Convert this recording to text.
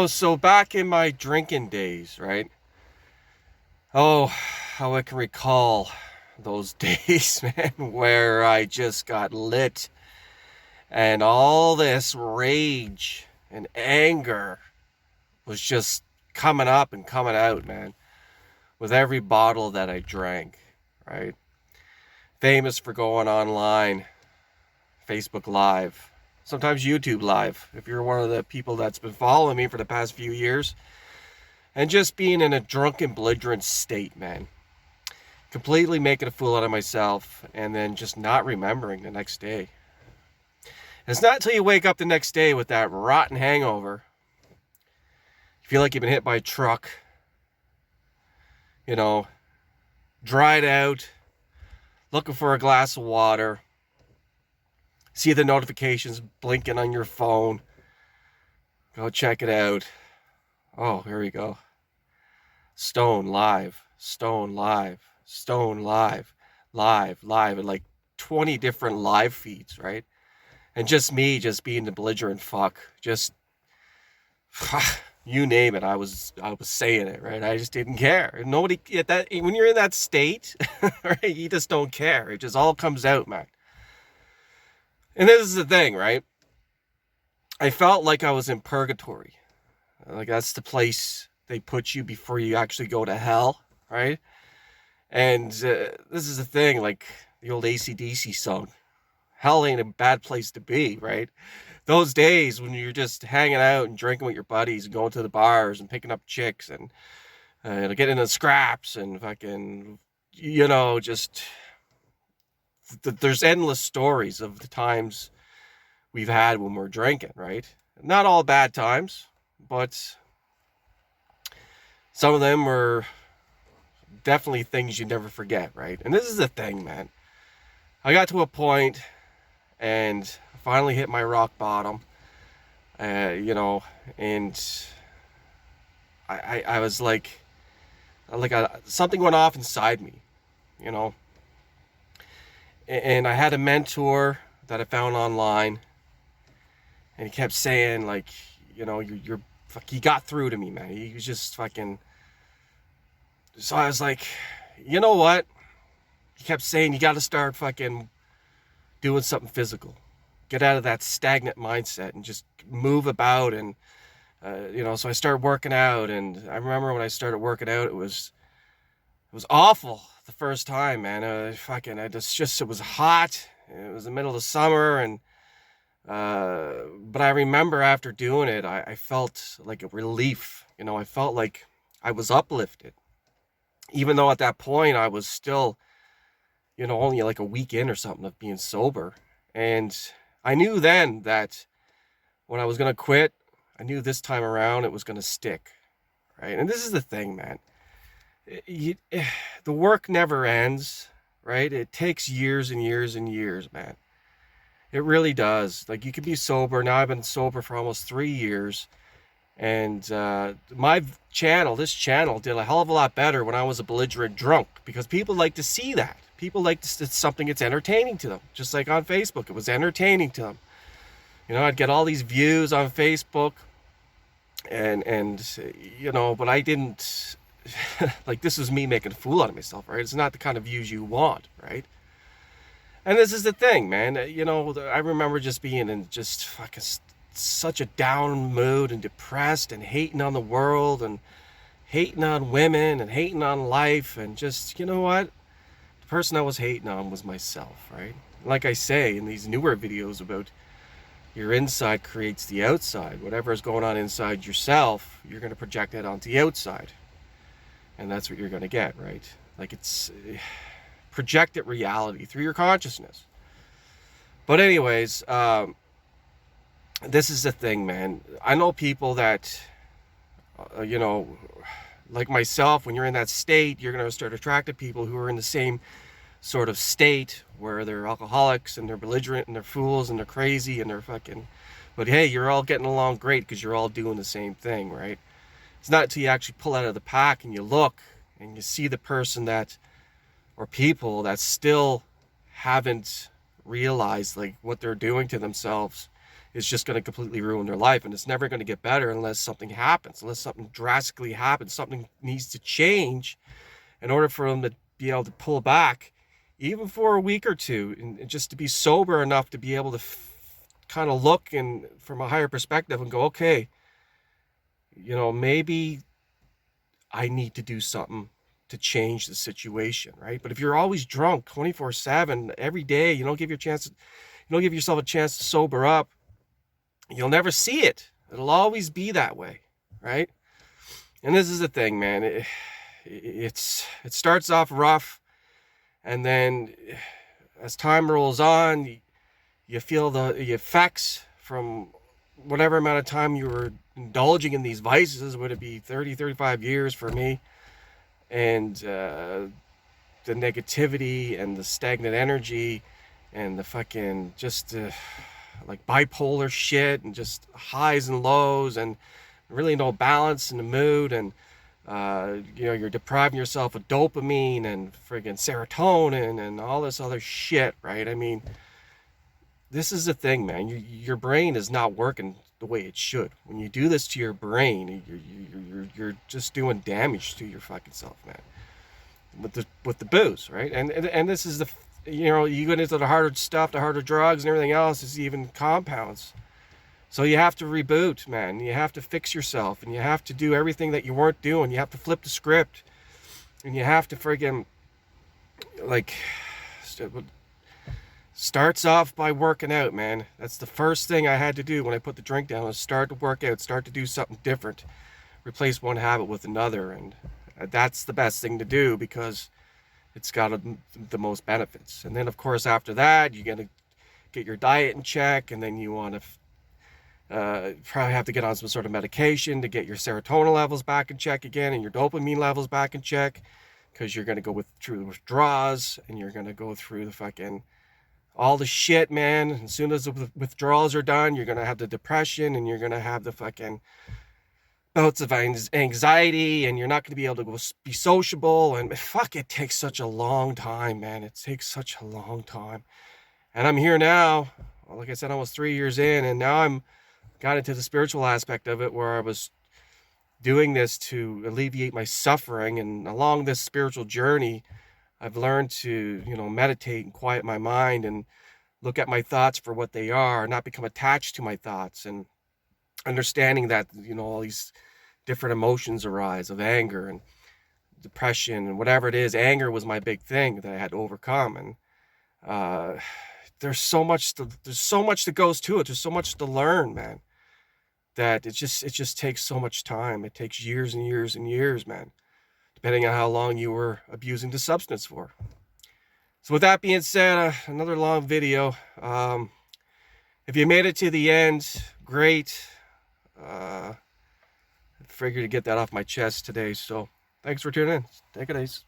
So back in my drinking days, right? Oh, how I can recall those days, man, where I just got lit and all this rage and anger was just coming up and coming out, man, with every bottle that I drank, right? Famous for going online, Facebook Live, sometimes YouTube Live. If you're one of the people that's been following me for the past few years, and just being in a drunken, belligerent state, man. Completely making a fool out of myself and then just not remembering the next day. And it's not until you wake up the next day with that rotten hangover, you feel like you've been hit by a truck, you know, dried out, looking for a glass of water, see the notifications blinking on your phone, go check it out. Oh, here we go. Stone live, Stone live, Stone live, live, and like 20 different live feeds, right? And just me just being the belligerent fuck. Just you name it, I was saying it, right? I just didn't care. Nobody at that when you're in that state, right? You just don't care. It just all comes out, man. And this is the thing, right? I felt like I was in purgatory. Like that's the place they put you before you actually go to hell, right? And this is the thing, like the old AC/DC song. Hell ain't a bad place to be, right? Those days when you're just hanging out and drinking with your buddies and going to the bars and picking up chicks and getting into scraps and fucking, just there's endless stories of the times we've had when we're drinking, right? Not all bad times, but some of them were definitely things you never forget, right? And this is the thing, man. I got to a point and finally hit my rock bottom, and I was something went off inside me, you know, and I had a mentor that I found online, and he kept saying like, you're he got through to me, man. He was just fucking. So I was like, you know what? He kept saying you got to start fucking doing something physical, get out of that stagnant mindset, and just move about and. So I started working out, and I remember when I started working out, it was awful the first time, man. It was hot. It was the middle of the summer, and but I remember after doing it, I felt like a relief. I felt like I was uplifted, even though at that point I was still, only like a week in or something of being sober, and I knew then that when I was gonna quit, I knew this time around it was gonna stick, right? And this is the thing, man. You, the work never ends, right? It takes years and years and years, man. It really does. Like you can be sober. Now I've been sober for almost 3 years, and this channel, did a hell of a lot better when I was a belligerent drunk because people like to see that. People like to, it's something that's entertaining to them. Just like on Facebook, it was entertaining to them. I'd get all these views on Facebook, and but I didn't like this was me making a fool out of myself, right? It's not the kind of views you want, right? And this is the thing, man. I remember just being in just fucking such a down mood and depressed and hating on the world and hating on women and hating on life and just, you know what? The person I was hating on was myself, right? Like I say in these newer videos about your inside creates the outside. Whatever is going on inside yourself, you're going to project that onto the outside. And that's what you're going to get, right? Like it's projected reality through your consciousness. But anyways, this is the thing, man. I know people that, like myself, when you're in that state, you're going to start attracting people who are in the same sort of state where they're alcoholics and they're belligerent and they're fools and they're crazy and they're fucking. But hey, you're all getting along great because you're all doing the same thing, right? It's not until you actually pull out of the pack and you look and you see the person that, or people that still haven't realized like what they're doing to themselves is just going to completely ruin their life, and it's never going to get better unless something happens, unless something drastically happens. Something needs to change in order for them to be able to pull back, even for a week or two, and just to be sober enough to be able to kind of look and from a higher perspective and go, okay, maybe I need to do something to change the situation, right? But if you're always drunk 24/7 every day, you don't give yourself a chance to sober up, you'll never see it. It'll always be that way, right? And this is the thing, man. It starts off rough, and then as time rolls on, you feel the effects from whatever amount of time you were indulging in these vices. Would it be 30, 35 years for me? And the negativity and the stagnant energy and the fucking just like bipolar shit and just highs and lows and really no balance in the mood, and you're depriving yourself of dopamine and friggin' serotonin and all this other shit, right? I mean, this is the thing, man. Your brain is not working the way it should. When you do this to your brain, you're just doing damage to your fucking self, man. With the booze, right? And this is you get into the harder stuff, the harder drugs and everything else is even compounds. So you have to reboot, man. You have to fix yourself, and you have to do everything that you weren't doing. You have to flip the script, and you have to friggin' starts off by working out, man. That's the first thing I had to do when I put the drink down, was start to work out, start to do something different, replace one habit with another. And that's the best thing to do because it's got the most benefits. And then, of course, after that, you're going to get your diet in check, and then you want to probably have to get on some sort of medication to get your serotonin levels back in check again and your dopamine levels back in check, because you're going to go through the withdrawals, and you're going to go through the fucking all the shit, man. As soon as the withdrawals are done, you're going to have the depression, and you're going to have the fucking bouts of anxiety, and you're not going to be able to go be sociable. And fuck, it takes such a long time, man. It takes such a long time. And I'm here now, like I said, almost 3 years in, and now I'm got into the spiritual aspect of it, where I was doing this to alleviate my suffering. And along this spiritual journey, I've learned to, meditate and quiet my mind and look at my thoughts for what they are, not become attached to my thoughts, and understanding that, all these different emotions arise of anger and depression and whatever it is. Anger was my big thing that I had to overcome. And there's so much that goes to it. There's so much to learn, man, that it just takes so much time. It takes years and years and years, man, depending on how long you were abusing the substance for. So with that being said, another long video. If you made it to the end, great. I figured to get that off my chest today. So thanks for tuning in. Take it easy.